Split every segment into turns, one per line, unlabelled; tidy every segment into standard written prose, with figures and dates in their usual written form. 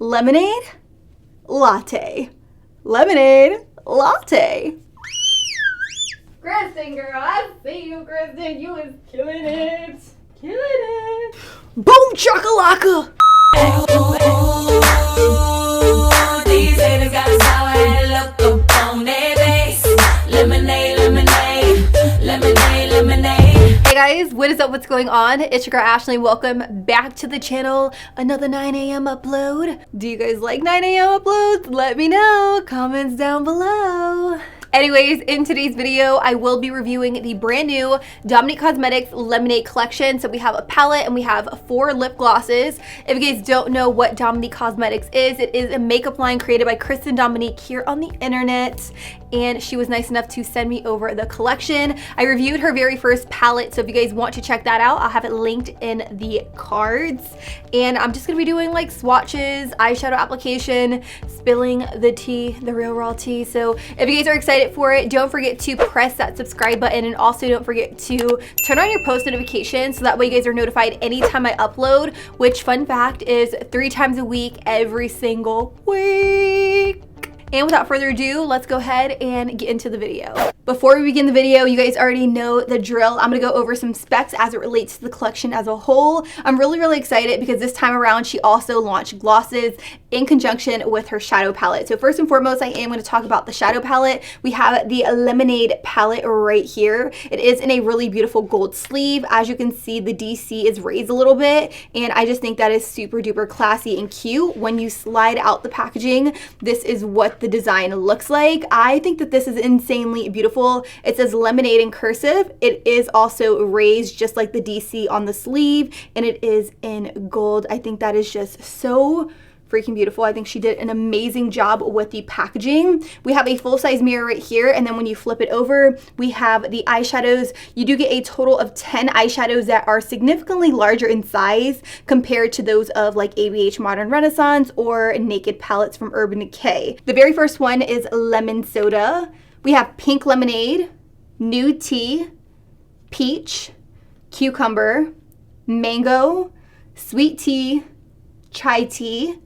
lemonade, latte. Lemonade, latte.
Christen, girl, I see you, Christen. You is killing it. Killing it.
Boom chakalaka.
These haters got a sour head look up on their face. Lemonade, lemonade, lemonade, lemonade.
Hey guys, what is up? What's going on? It's your girl Ashley. Welcome back to the channel. Another 9 a.m. upload. Do you guys like 9 a.m. uploads? Let me know. Comments down below. Anyways, in today's video, I will be reviewing the brand new Dominique Cosmetics Lemonade collection. So we have a palette and we have 4 lip glosses. If you guys don't know what Dominique Cosmetics is, it is a makeup line created by Christen Dominique here on the internet. And she was nice enough to send me over the collection. I reviewed her very first palette, so if you guys want to check that out, I'll have it linked in the cards. And I'm just gonna be doing like swatches, eyeshadow application, spilling the tea, the real raw tea. So if you guys are excited for it, don't forget to press that subscribe button, and also don't forget to turn on your post notifications so that way you guys are notified anytime I upload, which fun fact is 3 times a week, every single week. And without further ado, let's go ahead and get into the video. Before we begin the video, you guys already know the drill. I'm gonna go over some specs as it relates to the collection as a whole. I'm really excited because this time around, she also launched glosses in conjunction with her shadow palette. So first and foremost, I am gonna talk about the shadow palette. We have the Lemonade palette right here. It is in a really beautiful gold sleeve. As you can see, the DC is raised a little bit, and I just think that is super duper classy and cute. When you slide out the packaging, this is what the design looks like. I think that this is insanely beautiful. It says lemonade in cursive. It is also raised just like the DC on the sleeve, and it is in gold. I think that is just so freaking beautiful. I think she did an amazing job with the packaging. We have a full-size mirror right here, and then when you flip it over, we have the eyeshadows. You do get a total of 10 eyeshadows that are significantly larger in size compared to those of like ABH Modern Renaissance or Naked palettes from Urban Decay. The very first one is Lemon Soda. We have Pink Lemonade, Nude Tea, Peach, Cucumber, Mango, Sweet Tea, Chai Tea,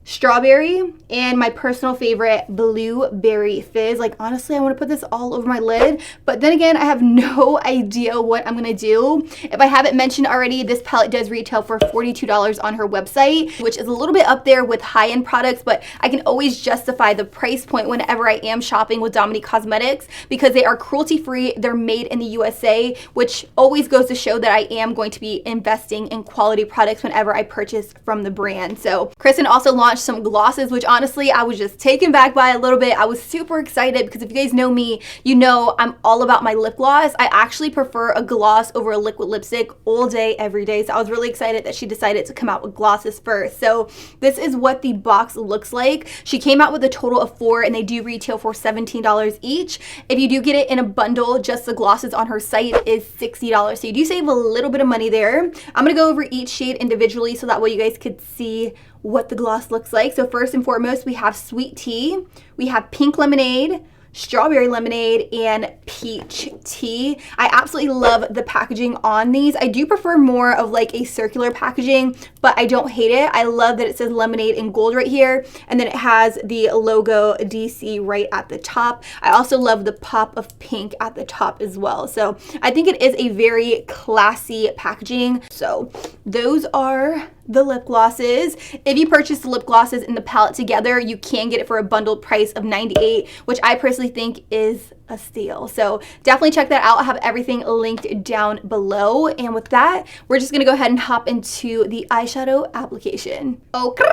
Strawberry, and my personal favorite, Blueberry Fizz. Like, honestly, I want to put this all over my lid, but then again, I have no idea what I'm gonna do. If I haven't mentioned already, this palette does retail for $42 on her website, which is a little bit up there with high-end products, but I can always justify the price point whenever I am shopping with Dominique Cosmetics because they are cruelty-free, they're made in the USA, which always goes to show that I am going to be investing in quality products whenever I purchase from the brand. So Christen also launched some glosses, which honestly I was just taken back by a little bit. I was super excited because if you guys know me, you know I'm all about my lip gloss. I actually prefer a gloss over a liquid lipstick all day, every day. So I was really excited that she decided to come out with glosses first. So this is what the box looks like. She came out with a total of 4, and they do retail for $17 each. If you do get it in a bundle, just the glosses on her site is $60. So you do save a little bit of money there. I'm gonna go over each shade individually so that way you guys could see what the gloss looks like. So first and foremost, we have Sweet Tea, we have Pink Lemonade, Strawberry Lemonade, and Peach Tea. I absolutely love the packaging on these. I do prefer more of like a circular packaging, but I don't hate it. I love that it says lemonade in gold right here, and then it has the logo DC right at the top. I also love the pop of pink at the top as well. So I think it is a very classy packaging. So those are the lip glosses. If you purchase the lip glosses in the palette together, you can get it for a bundled price of $98, which I personally think is a steal. So definitely check that out. I have everything linked down below. And with that, we're just gonna go ahead and hop into the eyeshadow application. Okay.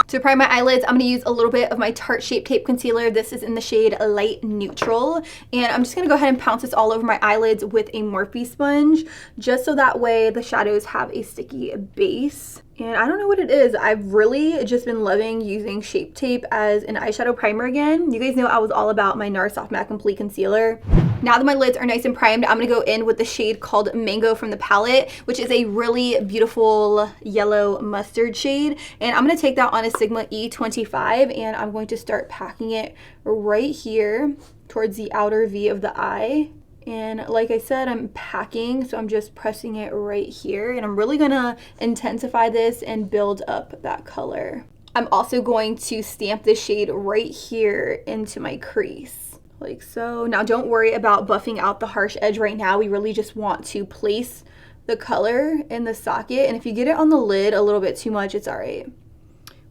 To prime my eyelids, I'm going to use a little bit of my Tarte Shape Tape Concealer. This is in the shade Light Neutral. And I'm just going to go ahead and pounce this all over my eyelids with a Morphe sponge, just so that way the shadows have a sticky base. And I don't know what it is. I've really just been loving using Shape Tape as an eyeshadow primer again. You guys know I was all about my NARS Soft Matte Complete Concealer. Now that my lids are nice and primed, I'm going to go in with the shade called Mango from the palette, which is a really beautiful yellow mustard shade. And I'm going to take that on a Sigma E25, and I'm going to start packing it right here towards the outer V of the eye. And like I said, I'm packing, so I'm just pressing it right here. And I'm really gonna intensify this and build up that color. I'm also going to stamp this shade right here into my crease, like so. Now don't worry about buffing out the harsh edge right now. We really just want to place the color in the socket, and if you get it on the lid a little bit too much, it's all right.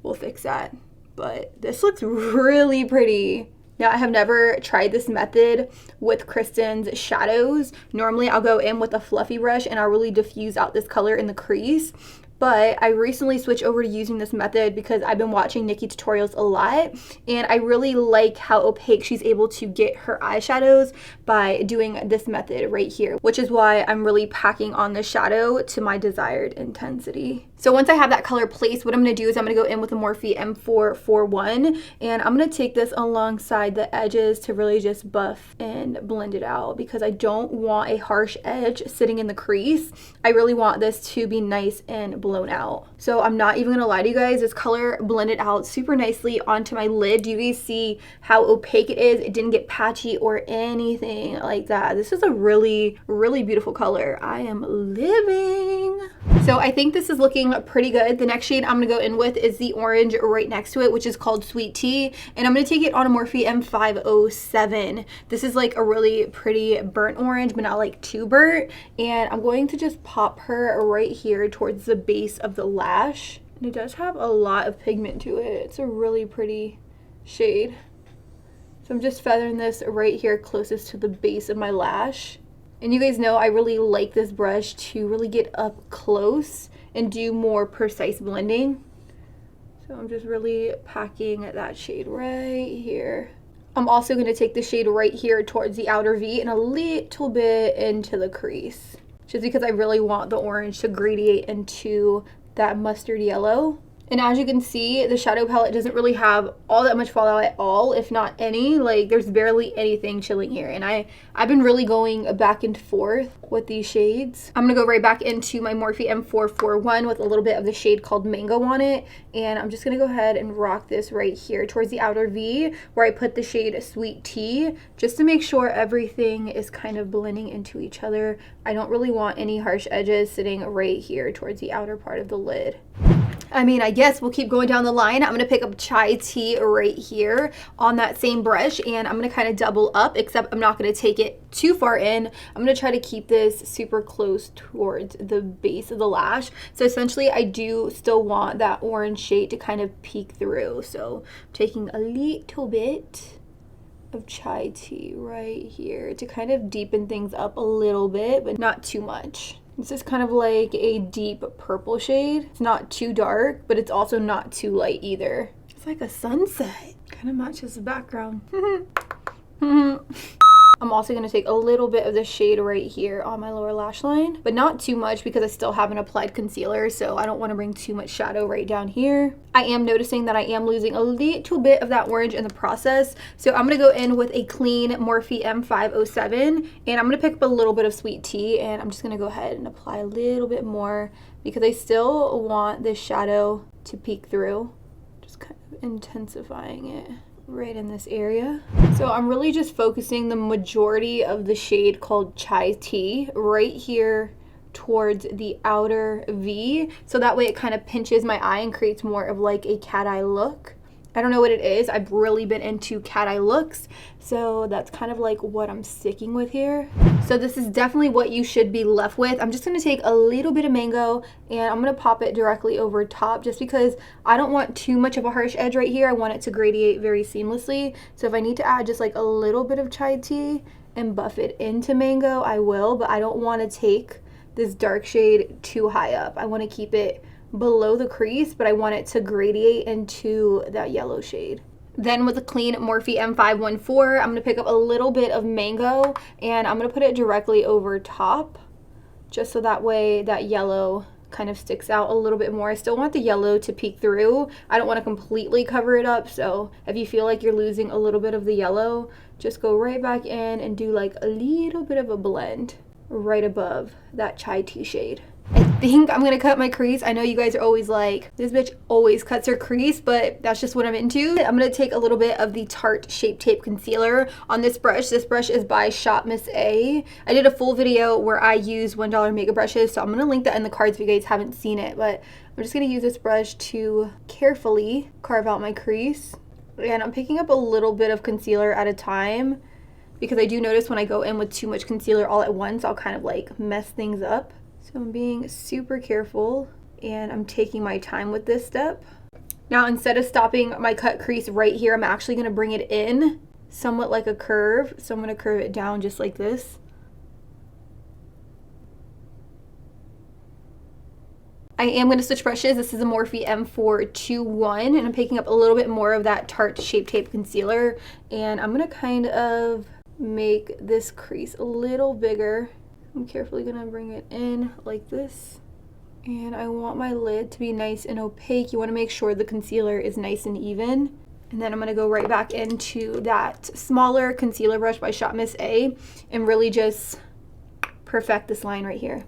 We'll fix that. But this looks really pretty. Now, I have never tried this method with Christen's shadows. Normally, I'll go in with a fluffy brush and I'll really diffuse out this color in the crease. But I recently switched over to using this method because I've been watching Nikki tutorials a lot, and I really like how opaque she's able to get her eyeshadows by doing this method right here, which is why I'm really packing on the shadow to my desired intensity. So once I have that color placed, what I'm going to do is I'm going to go in with a Morphe M441, and I'm going to take this alongside the edges to really just buff and blend it out, because I don't want a harsh edge sitting in the crease. I really want this to be nice and blown out. So I'm not even gonna lie to you guys, this color blended out super nicely onto my lid. Do you guys see how opaque it is? It didn't get patchy or anything like that. This is a really, really beautiful color. I am living. So I think this is looking pretty good. The next shade I'm gonna go in with is the orange right next to it, which is called Sweet Tea, and I'm gonna take it on a Morphe M507. This is like a really pretty burnt orange, but not like too burnt, and I'm going to just pop her right here towards the base of the lash. And it does have a lot of pigment to it. It's a really pretty shade. So I'm just feathering this right here closest to the base of my lash. And you guys know I really like this brush to really get up close and do more precise blending. So I'm just really packing that shade right here. I'm also going to take the shade right here towards the outer V and a little bit into the crease, just because I really want the orange to gradate into that mustard yellow. And as you can see, the shadow palette doesn't really have all that much fallout at all, if not any. Like, there's barely anything chilling here. And I've been really going back and forth with these shades. I'm gonna go right back into my Morphe M441 with a little bit of the shade called Mango on it. And I'm just gonna go ahead and rock this right here towards the outer V, where I put the shade Sweet Tea, just to make sure everything is kind of blending into each other. I don't really want any harsh edges sitting right here towards the outer part of the lid. I mean, I guess we'll keep going down the line. I'm going to pick up Chai Tea right here on that same brush, and I'm going to kind of double up, except I'm not going to take it too far in. I'm going to try to keep this super close towards the base of the lash. So essentially, I do still want that orange shade to kind of peek through. So I'm taking a little bit of Chai Tea right here to kind of deepen things up a little bit, but not too much. This is kind of like a deep purple shade. It's not too dark, but it's also not too light either. It's like a sunset. Kind of matches the background. I'm also going to take a little bit of the shade right here on my lower lash line, but not too much because I still haven't applied concealer, so I don't want to bring too much shadow right down here. I am noticing that I am losing a little bit of that orange in the process, so I'm going to go in with a clean Morphe M507, and I'm going to pick up a little bit of Sweet Tea, and I'm just going to go ahead and apply a little bit more because I still want this shadow to peek through, just kind of intensifying it right in this area. So I'm really just focusing the majority of the shade called Chai Tea right here towards the outer V, so that way it kind of pinches my eye and creates more of like a cat eye look. I don't know what it is. I've really been into cat eye looks, so that's kind of like what I'm sticking with here. So this is definitely what you should be left with. I'm just going to take a little bit of Mango and I'm going to pop it directly over top, just because I don't want too much of a harsh edge right here. I want it to gradate very seamlessly. So if I need to add just like a little bit of Chai Tea and buff it into Mango, I will, but I don't want to take this dark shade too high up. I want to keep it below the crease, but I want it to gradate into that yellow shade. Then with a clean Morphe M514, I'm going to pick up a little bit of Mango and I'm going to put it directly over top, just so that way that yellow kind of sticks out a little bit more. I still want the yellow to peek through. I don't want to completely cover it up, so if you feel like you're losing a little bit of the yellow, just go right back in and do like a little bit of a blend right above that Chai Tea shade. I think I'm gonna cut my crease. I know you guys are always like, this bitch always cuts her crease, but that's just what I'm into. I'm gonna take a little bit of the Tarte Shape Tape Concealer on this brush. This brush is by Shop Miss A. I did a full video where I use $1 makeup brushes, so I'm gonna link that in the cards if you guys haven't seen it, but I'm just gonna use this brush to carefully carve out my crease. And I'm picking up a little bit of concealer at a time because I do notice when I go in with too much concealer all at once, I'll kind of like mess things up. So I'm being super careful and I'm taking my time with this step. Now, instead of stopping my cut crease right here, I'm actually gonna bring it in somewhat like a curve. So I'm gonna curve it down just like this. I am going to switch brushes. This is a Morphe M421 and I'm picking up a little bit more of that Tarte Shape Tape Concealer and I'm going to kind of make this crease a little bigger. I'm carefully going to bring it in like this. And I want my lid to be nice and opaque. You want to make sure the concealer is nice and even. And then I'm going to go right back into that smaller concealer brush by Shop Miss A and really just perfect this line right here.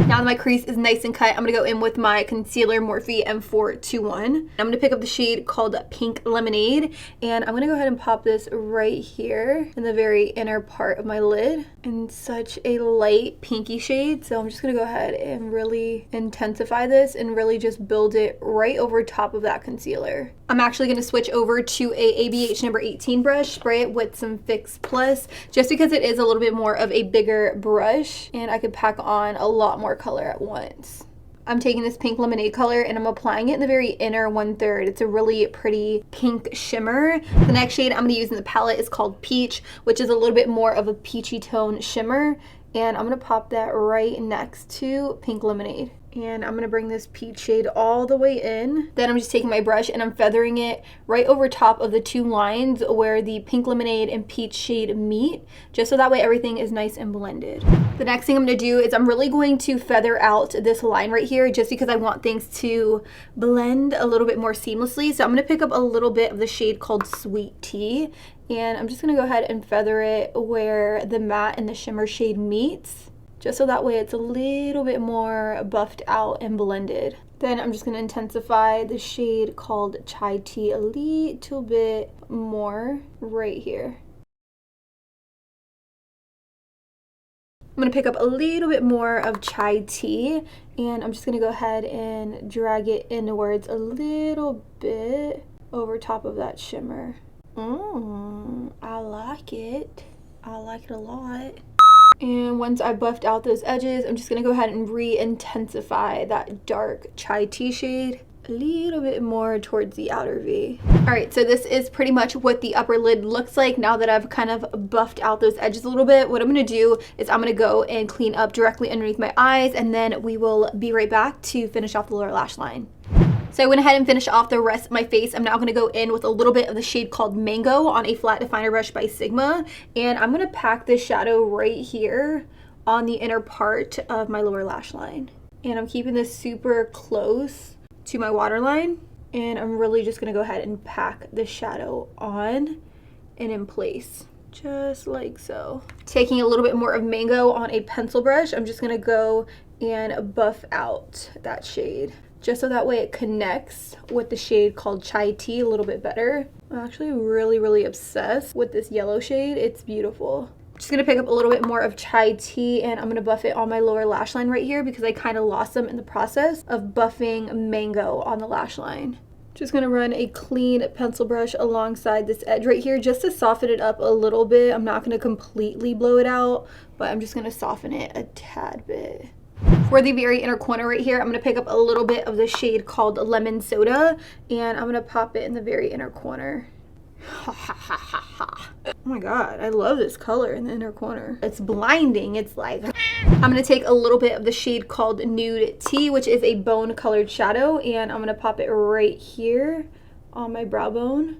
Now that my crease is nice and cut, I'm going to go in with my concealer Morphe M421. I'm going to pick up the shade called Pink Lemonade, and I'm going to go ahead and pop this right here in the very inner part of my lid in such a light pinky shade. So I'm just going to go ahead and really intensify this and really just build it right over top of that concealer. I'm actually going to switch over to a ABH number 18 brush, spray it with some Fix Plus, just because it is a little bit more of a bigger brush and I could pack on a lot more color at once. I'm taking this Pink Lemonade color and I'm applying it in the very inner 1/3. It's a really pretty pink shimmer. The next shade I'm going to use in the palette is called Peach, which is a little bit more of a peachy tone shimmer. And I'm going to pop that right next to Pink Lemonade. And I'm going to bring this peach shade all the way in. Then I'm just taking my brush and I'm feathering it right over top of the two lines where the Pink Lemonade and peach shade meet, just so that way everything is nice and blended. The next thing I'm going to do is I'm really going to feather out this line right here just because I want things to blend a little bit more seamlessly. So I'm going to pick up a little bit of the shade called Sweet Tea. And I'm just going to go ahead and feather it where the matte and the shimmer shade meets, just so that way it's a little bit more buffed out and blended. Then I'm just going to intensify the shade called Chai Tea a little bit more right here. I'm going to pick up a little bit more of Chai Tea and I'm just going to go ahead and drag it inwards a little bit over top of that shimmer. I like it. I like it a lot. And once I buffed out those edges, I'm just going to go ahead and re-intensify that dark Chai Tea shade a little bit more towards the outer V. Alright, so this is pretty much what the upper lid looks like now that I've kind of buffed out those edges a little bit. What I'm going to do is I'm going to go and clean up directly underneath my eyes, and then we will be right back to finish off the lower lash line. So I went ahead and finished off the rest of my face. I'm now going to go in with a little bit of the shade called Mango on a flat definer brush by Sigma. And I'm going to pack this shadow right here on the inner part of my lower lash line. And I'm keeping this super close to my waterline. And I'm really just going to go ahead and pack the shadow on and in place. Just like so. Taking a little bit more of Mango on a pencil brush, I'm just going to go and buff out that shade, just so that way it connects with the shade called Chai Tea a little bit better. I'm actually really obsessed with this yellow shade. It's beautiful. I'm just gonna pick up a little bit more of Chai Tea and I'm gonna buff it on my lower lash line right here because I kind of lost them in the process of buffing Mango on the lash line. Just gonna run a clean pencil brush alongside this edge right here just to soften it up a little bit. I'm not gonna completely blow it out, but I'm just gonna soften it a tad bit. For the very inner corner right here, I'm going to pick up a little bit of the shade called Lemon Soda, and I'm going to pop it in the very inner corner. Oh my god, I love this color in the inner corner. It's blinding. It's like... I'm going to take a little bit of the shade called Nude Tea, which is a bone colored shadow, and I'm going to pop it right here on my brow bone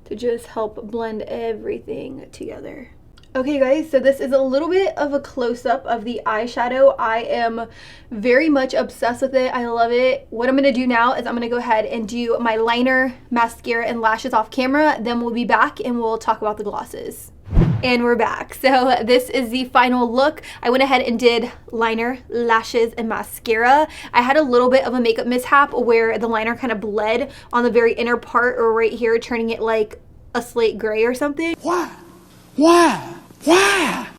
to just help blend everything together. Okay guys, so this is a little bit of a close-up of the eyeshadow. I am very much obsessed with it. I love it. What I'm going to do now is I'm going to go ahead and do my liner, mascara, and lashes off camera. Then we'll be back and we'll talk about the glosses. And we're back. So this is the final look. I went ahead and did liner, lashes, and mascara. I had a little bit of a makeup mishap where the liner kind of bled on the very inner part or right here, turning it like a slate gray or something.
Why?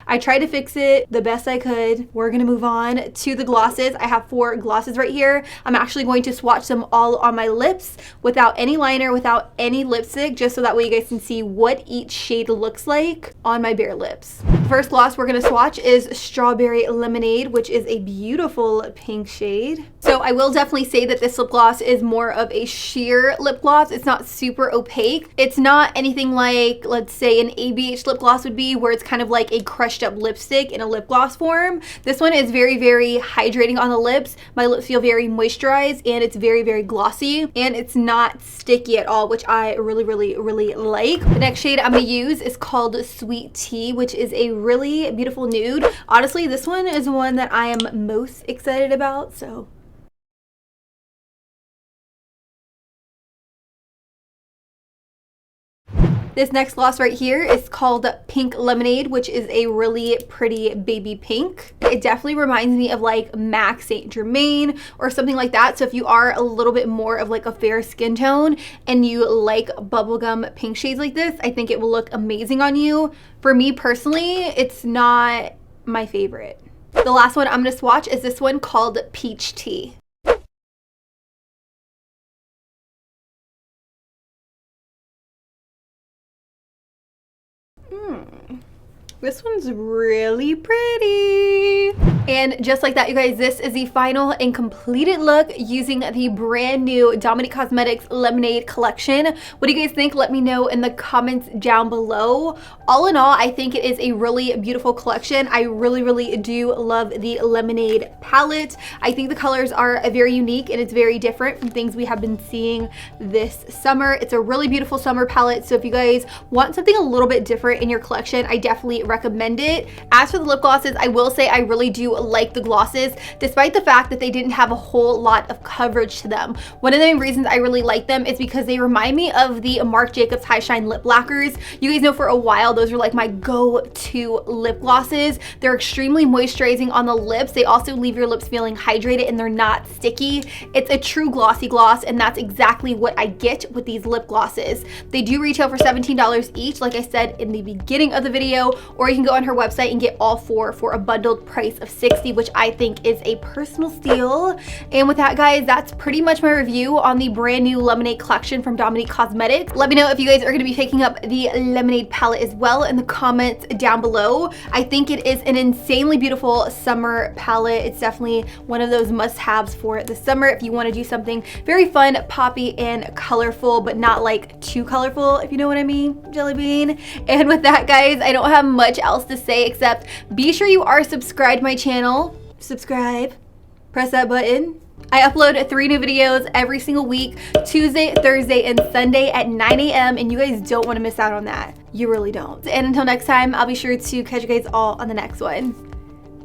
I tried to fix it the best I could. We're gonna move on to the glosses. I have 4 glosses right here. I'm actually going to swatch them all on my lips without any liner, without any lipstick, just so that way you guys can see what each shade looks like on my bare lips. The first gloss we're gonna swatch is Strawberry Lemonade, which is a beautiful pink shade. So I will definitely say that this lip gloss is more of a sheer lip gloss. It's not super opaque. It's not anything like, let's say, an ABH lip gloss would be, where it's kind of like a crushed up lipstick in a lip gloss form. This one is very, very hydrating on the lips. My lips feel very moisturized, and it's very, very glossy, and it's not sticky at all, which I really, really, really like. The next shade I'm gonna use is called Sweet Tea, which is a really beautiful nude. Honestly, this one is one that I am most excited about, so. This next gloss right here is called Pink Lemonade, which is a really pretty baby pink. It definitely reminds me of like MAC Saint Germain or something like that. So if you are a little bit more of like a fair skin tone and you like bubblegum pink shades like this, I think it will look amazing on you. For me personally, it's not my favorite. The last one I'm gonna swatch is this one called Peach Tea. This one's really pretty. And just like that, you guys, this is the final and completed look using the brand new Dominique Cosmetics Lemonade collection. What do you guys think? Let me know in the comments down below. All in all, I think it is a really beautiful collection. I really, really do love the Lemonade palette. I think the colors are very unique and it's very different from things we have been seeing this summer. It's a really beautiful summer palette. So if you guys want something a little bit different in your collection, I definitely recommend it. As for the lip glosses, I will say I really do like the glosses, despite the fact that they didn't have a whole lot of coverage to them. One of the main reasons I really like them is because they remind me of the Marc Jacobs High Shine lip lacquers. You guys know for a while those are like my go-to lip glosses. They're extremely moisturizing on the lips. They also leave your lips feeling hydrated and they're not sticky. It's a true glossy gloss, and that's exactly what I get with these lip glosses. They do retail for $17 each, like I said in the beginning of the video, or you can go on her website and get all 4 for a bundled price of $60, which I think is a personal steal. And with that, guys, that's pretty much my review on the brand new Lemonade collection from Dominique Cosmetics. Let me know if you guys are going to be picking up the Lemonade palette as well in the comments down below. I think it is an insanely beautiful summer palette. It's definitely one of those must-haves for the summer if you want to do something very fun, poppy, and colorful, but not like too colorful, if you know what I mean, jelly bean. And with that, guys, I don't have much else to say except be sure you are subscribed to my channel. Subscribe, press that button. I upload 3 new videos every single week, Tuesday, Thursday, and Sunday at 9 a.m. and you guys don't want to miss out on that. You really don't. And until next time, I'll be sure to catch you guys all on the next one.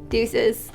Deuces.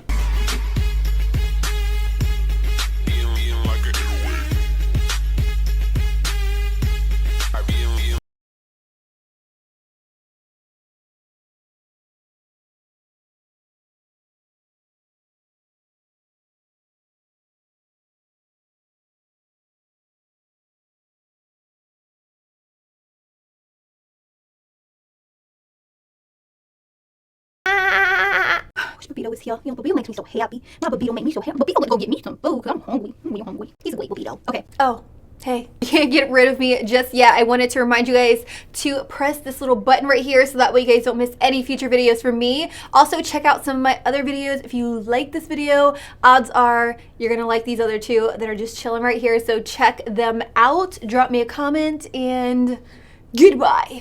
Babito is here. You know, Babito makes me so happy. My Babito makes me so happy. Babito, let's go get me some food because I'm hungry. I'm hungry. He's a great Babito. Okay. Oh, hey. You can't get rid of me just yet. I wanted to remind you guys to press this little button right here so that way you guys don't miss any future videos from me. Also, check out some of my other videos. If you like this video, odds are you're going to like these other 2 that are just chilling right here. So check them out. Drop me a comment and goodbye.